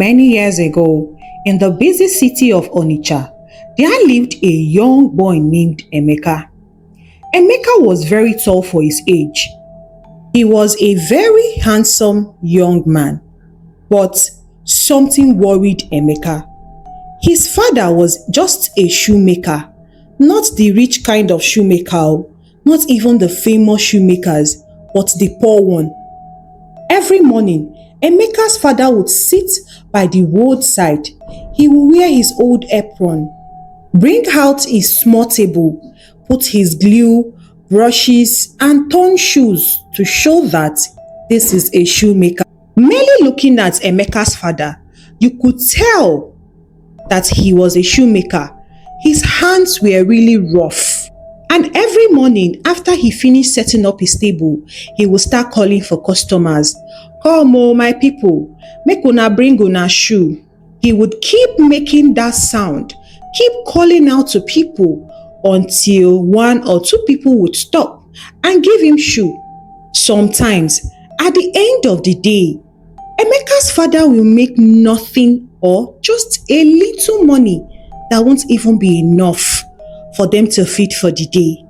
Many years ago, in the busy city of Onitsha, there lived a young boy named Emeka. Emeka was very tall for his age. He was a very handsome young man, but something worried Emeka. His father was just a shoemaker, not the rich kind of shoemaker, not even the famous shoemakers, but the poor one. Every morning, Emeka's father would sit by the roadside. He would wear his old apron, bring out his small table, put his glue, brushes, and torn shoes to show that this is a shoemaker. Merely looking at Emeka's father, you could tell that he was a shoemaker. His hands were really rough. And every morning after he finished setting up his table, he would start calling for customers. Come oh my people, make una bring una shoe. He would keep making that sound, keep calling out to people until one or two people would stop and give him shoe. Sometimes, at the end of the day, Emeka's father will make nothing or just a little money that won't even be enough for them to feed for the day.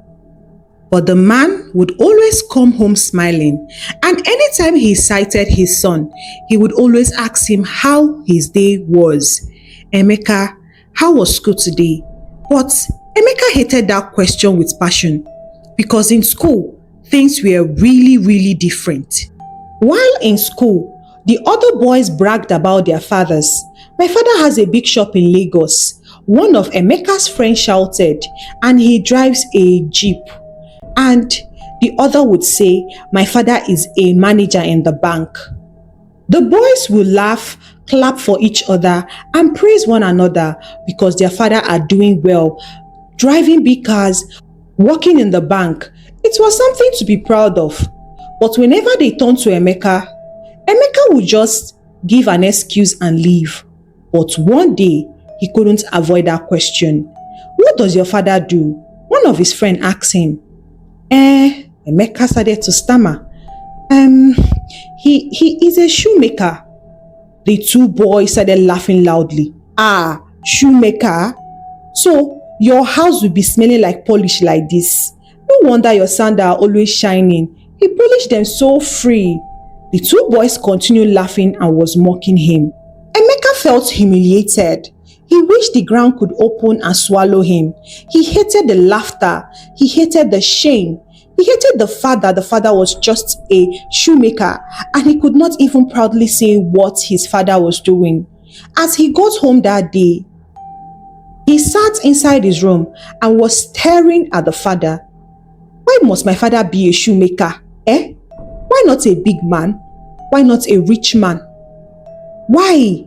But the man would always come home smiling, and anytime he sighted his son, he would always ask him how his day was. Emeka, how was school today? But Emeka hated that question with passion, because in school, things were really different. While in school, the other boys bragged about their fathers. My father has a big shop in Lagos. One of Emeka's friends shouted, and he drives a jeep. And the other would say, my father is a manager in the bank. The boys would laugh, clap for each other, and praise one another because their father are doing well, driving big cars, working in the bank. It was something to be proud of. But whenever they turned to Emeka would just give an excuse and leave. But one day, he couldn't avoid that question. What does your father do? One of his friends asked him. Emeka started to stammer. He is a shoemaker. The two boys started laughing loudly. Ah, shoemaker? So your house will be smelling like polish like this. No wonder your sandals are always shining. He polished them so free. The two boys continued laughing and was mocking him. Emeka felt humiliated. He wished the ground could open and swallow him. He hated the laughter. He hated the shame. He hated the fact that the father was just a shoemaker and he could not even proudly say what his father was doing. As he got home that day, he sat inside his room and was staring at the father. Why must my father be a shoemaker? Why not a big man? Why not a rich man? Why?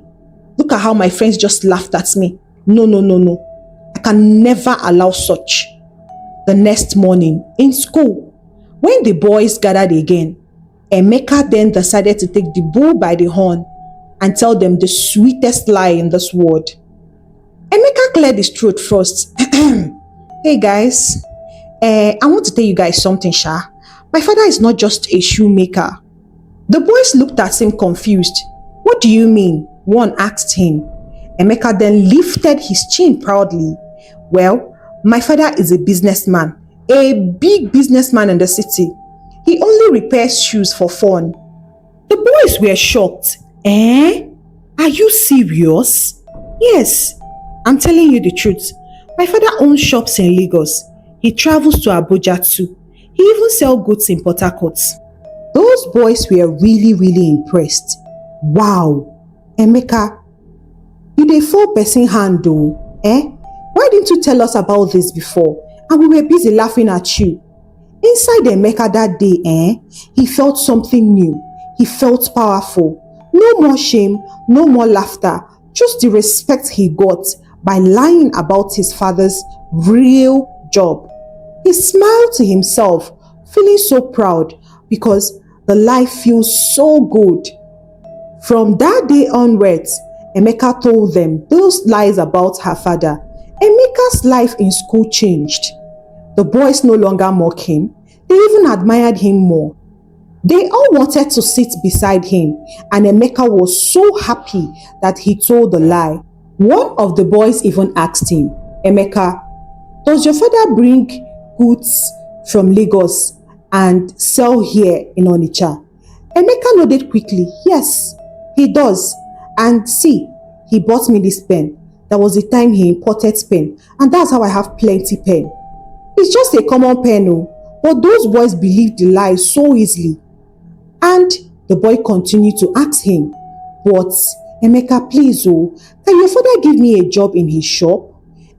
Look at how my friends just laughed at me. No. I can never allow such. The next morning, in school, when the boys gathered again, Emeka then decided to take the bull by the horn and tell them the sweetest lie in this world. Emeka cleared his throat first. Hey guys, I want to tell you guys something, Sha. My father is not just a shoemaker. The boys looked at him confused. What do you mean? One asked him. Emeka then lifted his chin proudly. Well, my father is a businessman, a big businessman in the city. He only repairs shoes for fun. The boys were shocked. Are you serious? Yes, I'm telling you the truth. My father owns shops in Lagos. He travels to Abuja too. He even sells goods in Port Harcourt. Those boys were really impressed. Wow, Emeka, you dey fall person hand though, Why didn't you tell us about this before? And we were busy laughing at you. Inside Emeka that day, he felt something new. He felt powerful. No more shame, no more laughter, just the respect he got by lying about his father's real job. He smiled to himself, feeling so proud because the life feels so good. From that day onwards, Emeka told them those lies about her father. Emeka's life in school changed. The boys no longer mocked him. They even admired him more. They all wanted to sit beside him, and Emeka was so happy that he told the lie. One of the boys even asked him, "Emeka, does your father bring goods from Lagos and sell here in Onitsha?" Emeka nodded quickly. "Yes, he does. And see, he bought me this pen. That was the time he imported pen, and that's how I have plenty pen. It's just a common pen, oh." But those boys believed the lie so easily. And the boy continued to ask him, "But Emeka, please, oh, can your father give me a job in his shop?"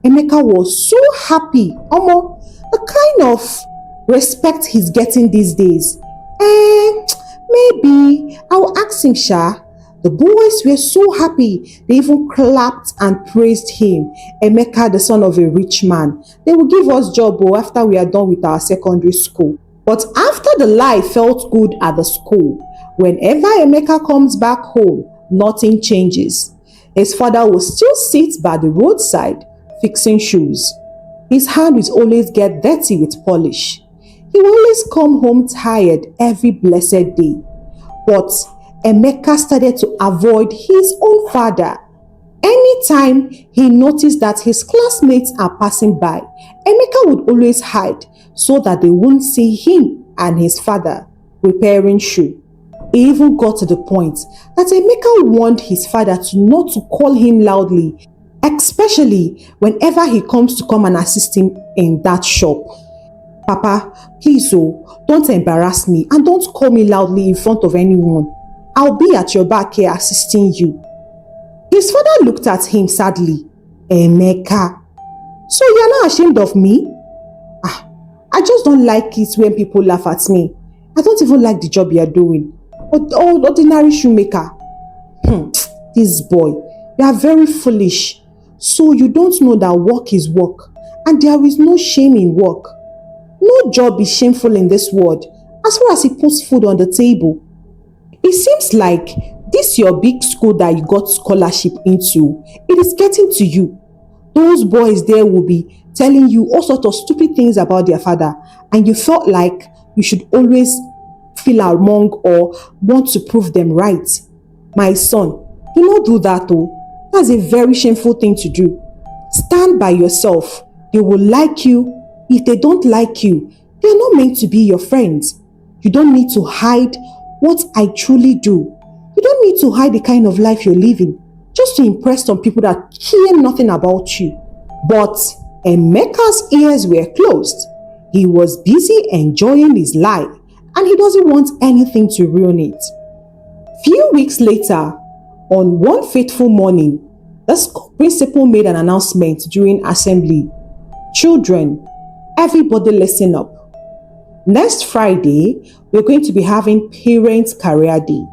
Emeka was so happy. Omo, the kind of respect he's getting these days. Maybe I'll ask him, Sha. The boys were so happy. They even clapped and praised him. Emeka, the son of a rich man. They will give us job after we are done with our secondary school. But after the lie felt good at the school, whenever Emeka comes back home, nothing changes. His father will still sit by the roadside fixing shoes. His hand will always get dirty with polish. He will always come home tired every blessed day. But Emeka started to avoid his own father. Anytime he noticed that his classmates are passing by, Emeka would always hide so that they wouldn't see him and his father repairing shoe. It even got to the point that Emeka warned his father not to call him loudly, especially whenever he comes to come and assist him in that shop. "Papa, please, don't embarrass me and don't call me loudly in front of anyone. I'll be at your back here assisting you." His father looked at him sadly. "Emeka, so you're not ashamed of me?" "I just don't like it when people laugh at me. I don't even like the job you're doing. Ordinary shoemaker." This boy, you are very foolish. So you don't know that work is work, and there is no shame in work. No job is shameful in this world as far as it puts food on the table. It seems like this your big school that you got scholarship into, it is getting to you. Those boys there will be telling you all sorts of stupid things about their father, and you felt like you should always feel among or want to prove them right. My son, do not do that though. That's a very shameful thing to do. Stand by yourself. They will like you. If they don't like you, they are not meant to be your friends. You don't need to hide what I truly do. You don't need to hide the kind of life you're living just to impress some people that care nothing about you. But Emeka's ears were closed. He was busy enjoying his life, and he doesn't want anything to ruin it. Few weeks later, on one fateful morning, the school principal made an announcement during assembly. "Children, everybody listen up. Next Friday, we're going to be having Parents' Career Day."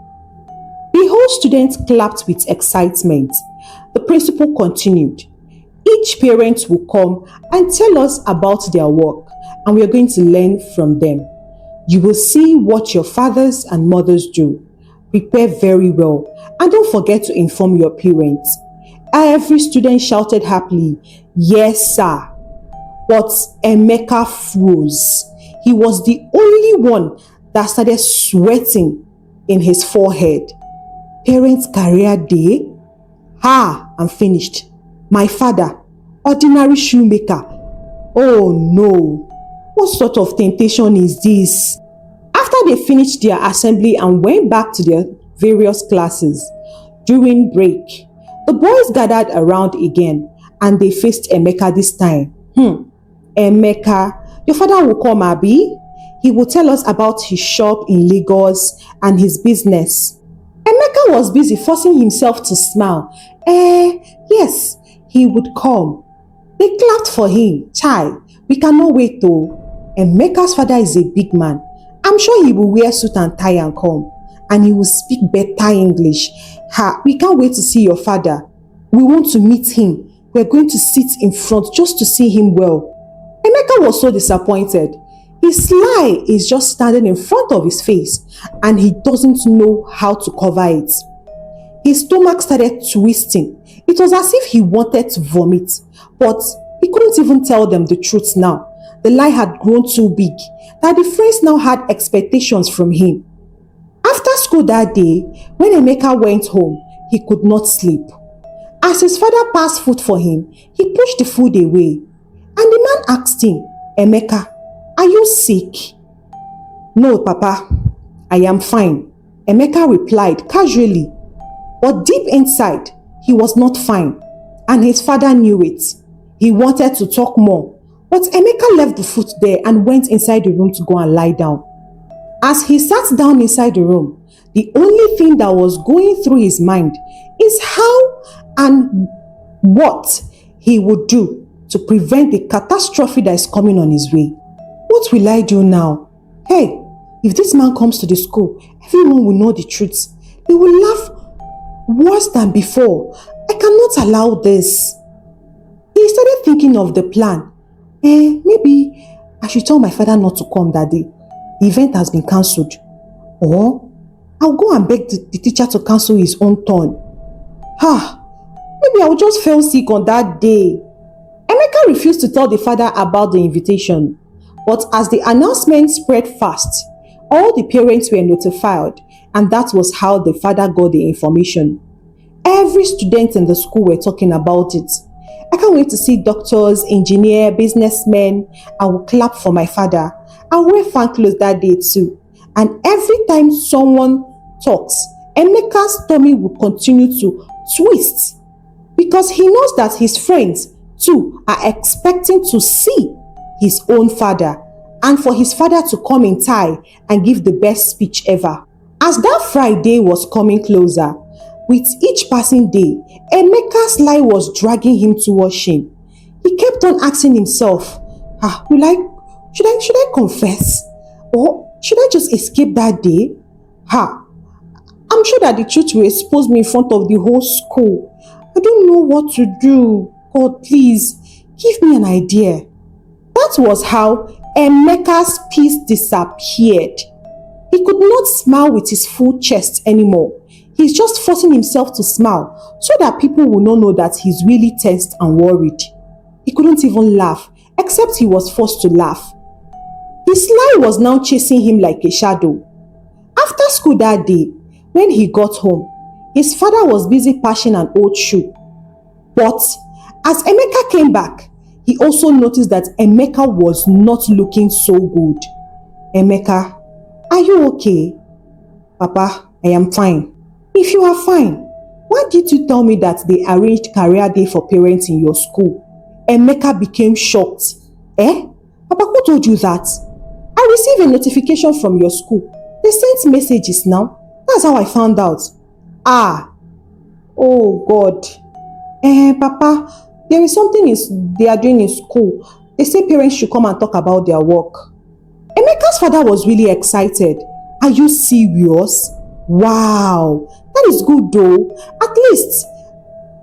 The whole students clapped with excitement. The principal continued. "Each parent will come and tell us about their work, and we are going to learn from them. You will see what your fathers and mothers do. Prepare very well, and don't forget to inform your parents." Every student shouted happily, "Yes, sir." But Emeka froze. He was the only one that started sweating in his forehead. Parents' Career Day? I'm finished. My father, ordinary shoemaker. Oh no, what sort of temptation is this? After they finished their assembly and went back to their various classes, during break, the boys gathered around again and they faced Emeka this time. "Emeka, your father will come, Abi. He will tell us about his shop in Lagos and his business." Emeka was busy forcing himself to smile. Yes, he would come. They clapped for him. "Chai, we cannot wait though. Emeka's father is a big man. I'm sure he will wear suit and tie and come. And he will speak better English. We can't wait to see your father. We want to meet him. We're going to sit in front just to see him well." Emeka was so disappointed. His lie is just standing in front of his face and he doesn't know how to cover it. His stomach started twisting. It was as if he wanted to vomit, but he couldn't even tell them the truth now. The lie had grown too big that the friends now had expectations from him. After school that day, when Emeka went home, he could not sleep. As his father passed food for him, he pushed the food away. And the man asked him, Emeka, are you sick? No, Papa, I am fine, Emeka replied casually. But deep inside, he was not fine, and his father knew it. He wanted to talk more, but Emeka left the food there and went inside the room to go and lie down. As he sat down inside the room, the only thing that was going through his mind is how and what he would do to prevent the catastrophe that is coming on his way. What will I do now? Hey, if this man comes to the school, everyone will know the truth. They will laugh worse than before. I cannot allow this. He started thinking of the plan. Maybe I should tell my father not to come that day. The event has been cancelled. Or I'll go and beg the teacher to cancel his own turn. Maybe I'll just feel sick on that day. Emeka refused to tell the father about the invitation. But as the announcement spread fast, all the parents were notified, and that was how the father got the information. Every student in the school were talking about it. I can't wait to see doctors, engineers, businessmen. I will clap for my father. I'll wear fan clothes that day too. And every time someone talks, Emeka's tummy will continue to twist because he knows that his friends too are expecting to see his own father and for his father to come in tie and give the best speech ever. As that Friday was coming closer, with each passing day, Emeka's lie was dragging him towards shame. He kept on asking himself, should I confess? Or should I just escape that day? I'm sure that the truth will expose me in front of the whole school. I don't know what to do. God, please, give me an idea. That was how Emeka's peace disappeared. He could not smile with his full chest anymore. He's just forcing himself to smile so that people will not know that he's really tensed and worried. He couldn't even laugh, except he was forced to laugh. His lie was now chasing him like a shadow. After school that day, when he got home, his father was busy patching an old shoe. But as Emeka came back, he also noticed that Emeka was not looking so good. Emeka, are you okay? Papa, I am fine. If you are fine, why did you tell me that they arranged career day for parents in your school? Emeka became shocked. Papa, who told you that? I received a notification from your school. They sent messages now. That's how I found out. Oh God. Papa, there is something they are doing in school. They say parents should come and talk about their work. Emeka's father was really excited. Are you serious? Wow, that is good though. At least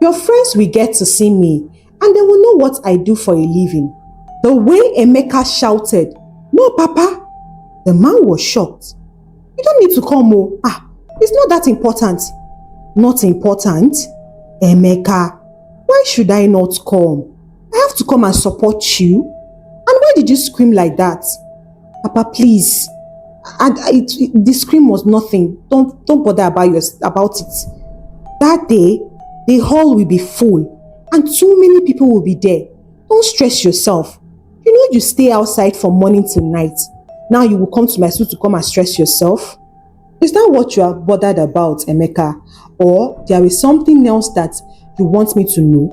your friends will get to see me and they will know what I do for a living. The way Emeka shouted, "No, Papa," the man was shocked. You don't need to come. It's not that important. Not important? Emeka, why should I not come? I have to come and support you. And why did you scream like that? Papa, please. The scream was nothing. Don't bother about it. That day, the hall will be full and too many people will be there. Don't stress yourself. You know you stay outside from morning till night. Now you will come to my school to come and stress yourself? Is that what you are bothered about, Emeka? Or there is something else that you want me to know?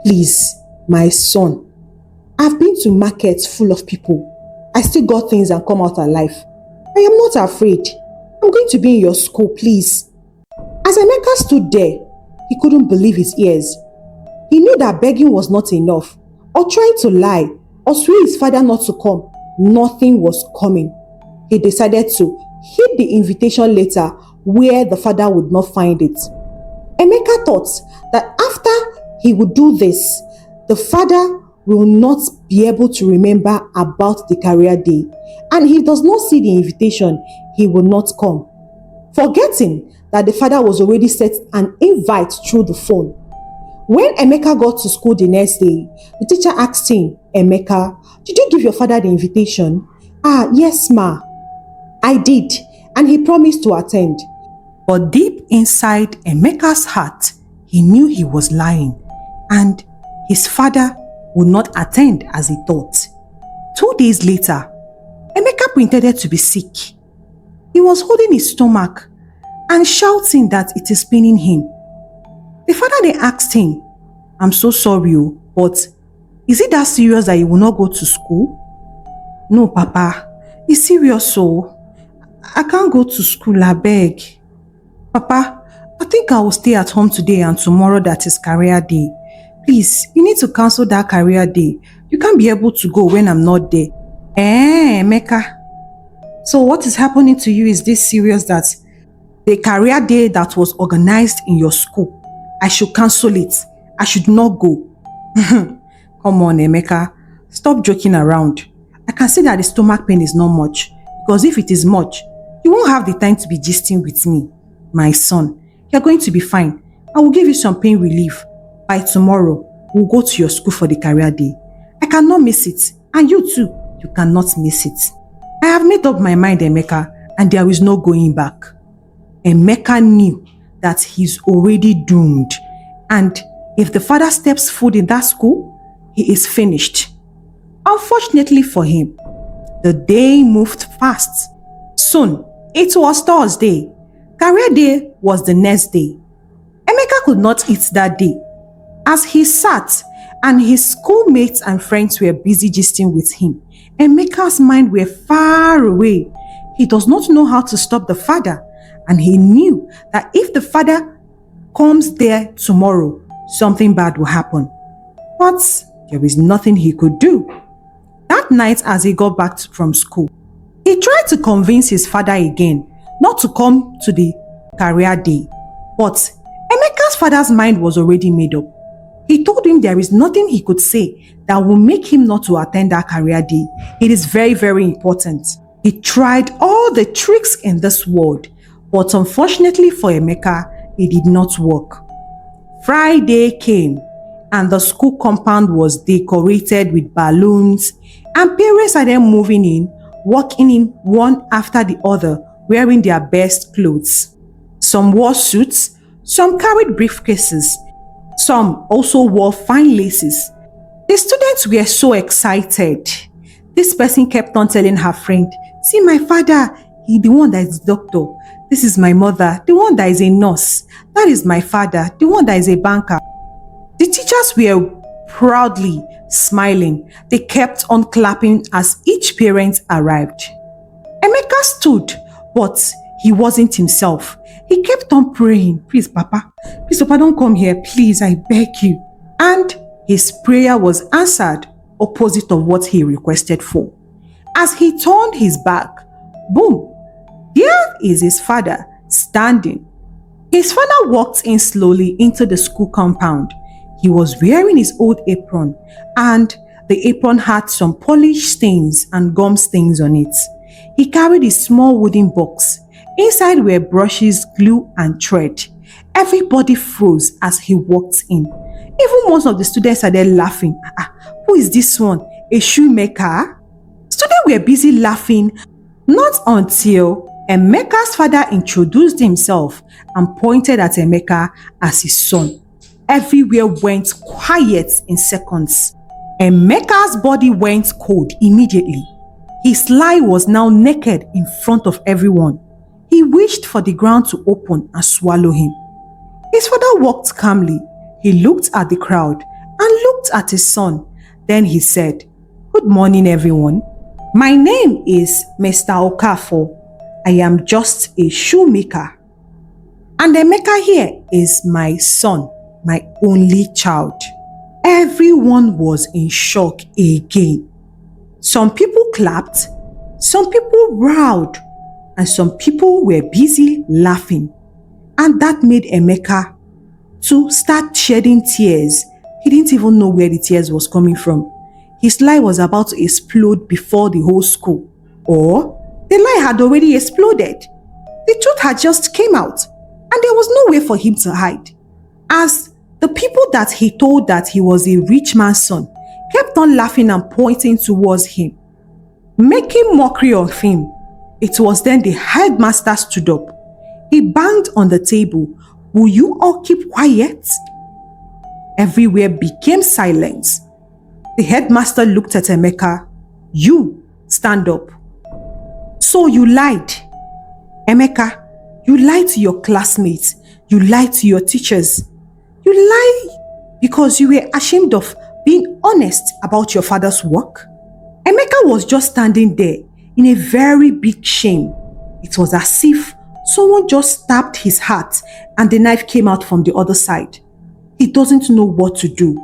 Please, my son. I've been to markets full of people. I still got things and come out alive. I am not afraid. I'm going to be in your school, please. As Emeka stood there, he couldn't believe his ears. He knew that begging was not enough, or trying to lie, or swear his father not to come. Nothing was coming. He decided to hid the invitation letter where the father would not find it. Emeka thought that after he would do this, the father will not be able to remember about the career day, and if he does not see the invitation, he will not come. Forgetting that the father was already sent an invite through the phone. When Emeka got to school the next day, the teacher asked him, "Emeka, did you give your father the invitation?" "Yes, ma. I did. and he promised to attend. But deep inside Emeka's heart, he knew he was lying and his father would not attend as he thought. 2 days later, Emeka pretended to be sick. He was holding his stomach and shouting that it is paining him. The father then asked him, "I'm so sorry, but is it that serious that you will not go to school?" "No, Papa, it's serious, so I can't go to school, I beg." "Papa, I think I will stay at home today and tomorrow that is career day. Please, you need to cancel that career day. You can't be able to go when I'm not there." Emeka, so what is happening to you? Is this serious that the career day that was organized in your school, I should cancel it? I should not go? Come on, Emeka, stop joking around. I can see that the stomach pain is not much, because if it is much, you won't have the time to be gisting with me. My son, you're going to be fine. I will give you some pain relief. By tomorrow, we'll go to your school for the career day. I cannot miss it, and you too, you cannot miss it. I have made up my mind, Emeka, and there is no going back. Emeka knew that he's already doomed, and if the father steps foot in that school, he is finished. Unfortunately for him, the day moved fast. Soon, it was Thursday. Career day was the next day. Emeka could not eat that day. As he sat and his schoolmates and friends were busy gisting with him, Emeka's mind were far away. He does not know how to stop the father, and he knew that if the father comes there tomorrow, something bad will happen. But there is nothing he could do. That night, as he got back from school, he tried to convince his father again not to come to the career day. But Emeka's father's mind was already made up. He told him there is nothing he could say that will make him not to attend that career day. It is very, very important. He tried all the tricks in this world, but unfortunately for Emeka, it did not work. Friday came and the school compound was decorated with balloons, and parents are then moving in, walking in one after the other, wearing their best clothes. Some wore suits, some carried briefcases, some also wore fine laces. The students were so excited. This person kept on telling her friend, "See my father, he the one that is doctor. This is my mother, the one that is a nurse. That is my father, the one that is a banker." The teachers were proudly smiling. They kept on clapping as each parent arrived. Emeka stood, but he wasn't himself. He kept on praying, please Papa, don't come here, please, I beg you." And his prayer was answered opposite of what he requested for. As he turned his back, boom, there is his father standing. His father walked in slowly into the school compound. He was wearing his old apron, and the apron had some polish stains and gum stains on it. He carried a small wooden box. Inside were brushes, glue, and thread. Everybody froze as he walked in. Even most of the students started laughing. Who is this one? A shoemaker? Students were busy laughing, not until Emeka's father introduced himself and pointed at Emeka as his son. Everywhere went quiet in seconds. Emeka's body went cold immediately. His lie was now naked in front of everyone. He wished for the ground to open and swallow him. His father walked calmly. He looked at the crowd and looked at his son. Then he said, "Good morning, everyone. My name is Mr. Okafor. I am just a shoemaker. And Emeka here is my son, my only child." Everyone was in shock again. Some people clapped, some people roared, and some people were busy laughing. And that made Emeka to start shedding tears. He didn't even know where the tears was coming from. His lie was about to explode before the whole school. Or the lie had already exploded. The truth had just came out, and there was no way for him to hide. As the people that he told that he was a rich man's son kept on laughing and pointing towards him, making mockery of him, It was then the headmaster stood up. He banged on the table. Will you all keep quiet? Everywhere became silence. The headmaster looked at Emeka. You, stand up. So you lied. Emeka, you lied to your classmates. You lied to your teachers. You lied because you were ashamed of being honest about your father's work. Emeka was just standing there in a very big shame. It was as if someone just stabbed his heart and the knife came out from the other side. He doesn't know what to do.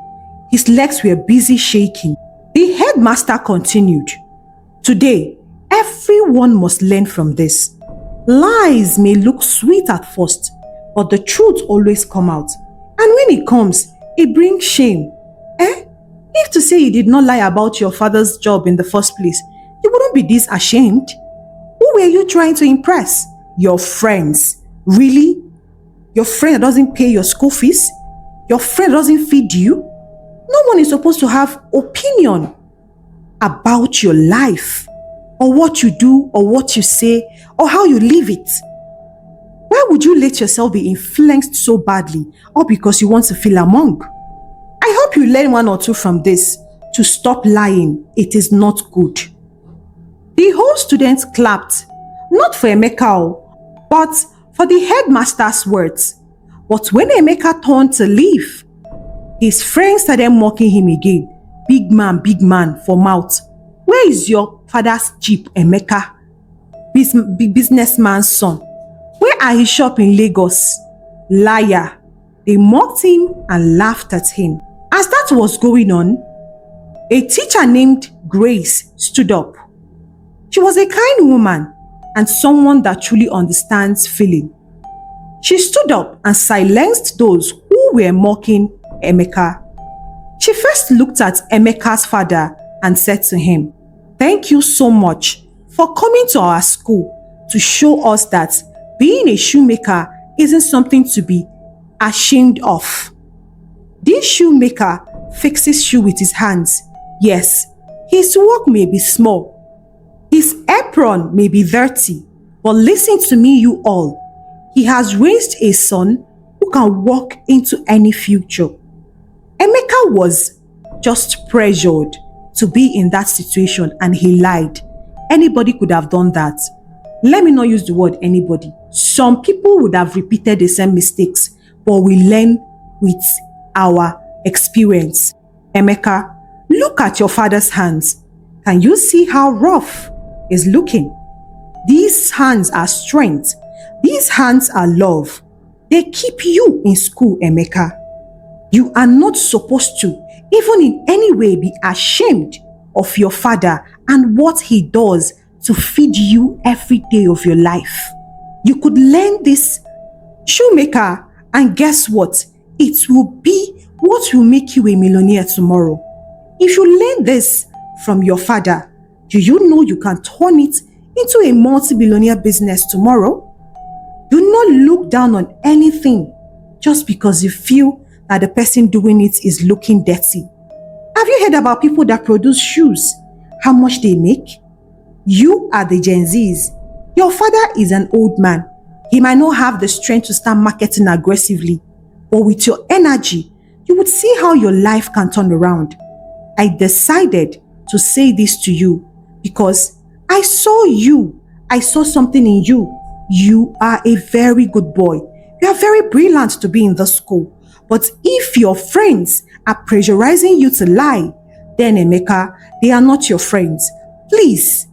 His legs were busy shaking. The headmaster continued. Today, everyone must learn from this. Lies may look sweet at first, but the truth always comes out. And when it comes, it brings shame. If to say you did not lie about your father's job in the first place, you wouldn't be this ashamed. Who were you trying to impress? Your friends. Really? Your friend doesn't pay your school fees? Your friend doesn't feed you? No one is supposed to have opinion about your life, or what you do, or what you say, or how you live it. Why would you let yourself be influenced so badly, or because you want to feel among? I hope you learn one or two from this to stop lying. It is not good. The whole students clapped, not for Emeka, but for the headmaster's words. But when Emeka turned to leave, his friends started mocking him again. Big man for mouth. Where is your father's jeep, Emeka? Businessman's son. Where are his shop in Lagos? Liar. They mocked him and laughed at him. As that was going on, a teacher named Grace stood up. She was a kind woman and someone that truly understands feeling. She stood up and silenced those who were mocking Emeka. She first looked at Emeka's father and said to him, "Thank you so much for coming to our school to show us that being a shoemaker isn't something to be ashamed of. This shoemaker fixes shoe with his hands. Yes, his work may be small. His apron may be dirty, but listen to me, you all. He has raised a son who can walk into any future." Emeka was just pressured to be in that situation and he lied. Anybody could have done that. Let me not use the word anybody. Some people would have repeated the same mistakes, but we learn with our experience. Emeka, look at your father's hands. Can you see how rough it's looking? These hands are strength. These hands are love. They keep you in school, Emeka. You are not supposed to, even in any way, be ashamed of your father and what he does to feed you every day of your life. You could learn this shoemaker, and guess what? It will be what will make you a millionaire tomorrow. If you learn this from your father, do you know you can turn it into a multi-billionaire business tomorrow? Do not look down on anything just because you feel that the person doing it is looking dirty. Have you heard about people that produce shoes? How much they make? You are the Gen Zs. Your father is an old man. He might not have the strength to start marketing aggressively, but with your energy, you would see how your life can turn around. I decided to say this to you because I saw you. I saw something in you. You are a very good boy. You are very brilliant to be in the school. But if your friends are pressurizing you to lie, then Emeka, they are not your friends. Please,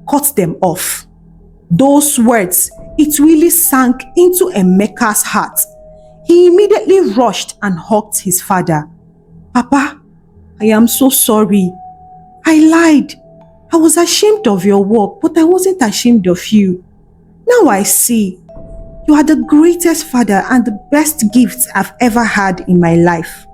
cut them off. Those words, it really sank into Emeka's heart. He immediately rushed and hugged his father. "Papa, I am so sorry. I lied. I was ashamed of your work, but I wasn't ashamed of you. Now I see. You are the greatest father and the best gift I've ever had in my life."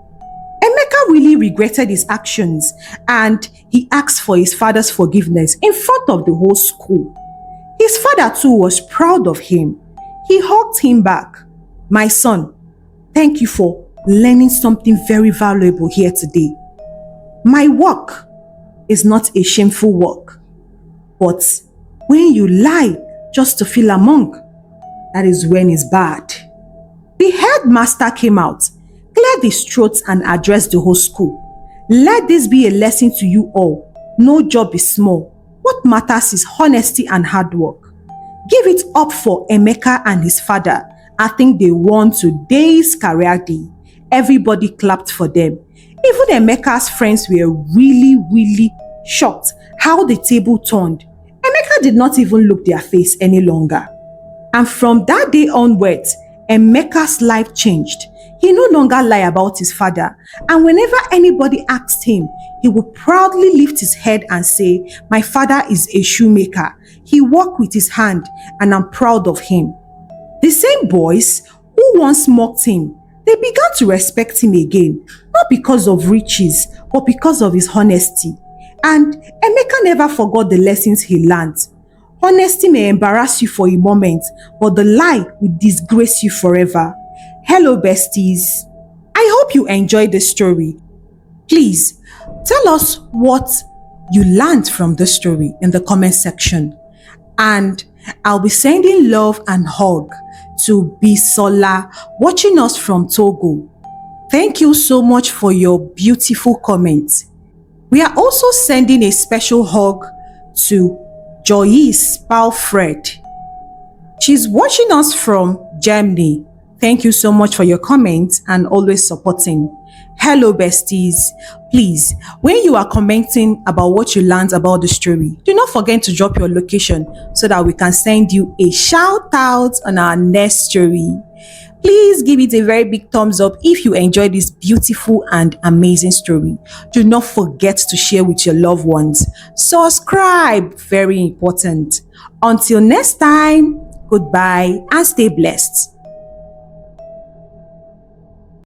Emeka really regretted his actions and he asked for his father's forgiveness in front of the whole school. His father too was proud of him. He hugged him back. "My son, thank you for learning something very valuable here today. My work is not a shameful work, but When you lie just to feel among, that is when it's bad. The headmaster came out, cleared his throat and addressed the whole school. Let this be a lesson to you all. No job is small. What matters is honesty and hard work. Give it up for Emeka and his father. I think they won today's career day. Everybody clapped for them. Even Emeka's friends were really shocked how the table turned. Emeka did not even look their face any longer. And from that day onwards, Emeka's life changed. He no longer lied about his father, and whenever anybody asked him, he would proudly lift his head and say, "My father is a shoemaker. He worked with his hand, and I'm proud of him." The same boys who once mocked him, they began to respect him again, not because of riches, but because of his honesty. And Emeka never forgot the lessons he learned. Honesty may embarrass you for a moment, but the lie will disgrace you forever. Hello besties, I hope you enjoyed the story. Please tell us what you learned from the story in the comment section. And I'll be sending love and hug to Bisola watching us from Togo. Thank you so much for your beautiful comments. We are also sending a special hug to Joyce Palfred. She's watching us from Germany. Thank you so much for your comments and always supporting. Hello besties, please, when you are commenting about what you learned about the story, do not forget to drop your location so that we can send you a shout out on our next story. Please give it a very big thumbs up if you enjoyed this beautiful and amazing story. Do not forget to share with your loved ones. Subscribe, very important. Until next time, goodbye and stay blessed.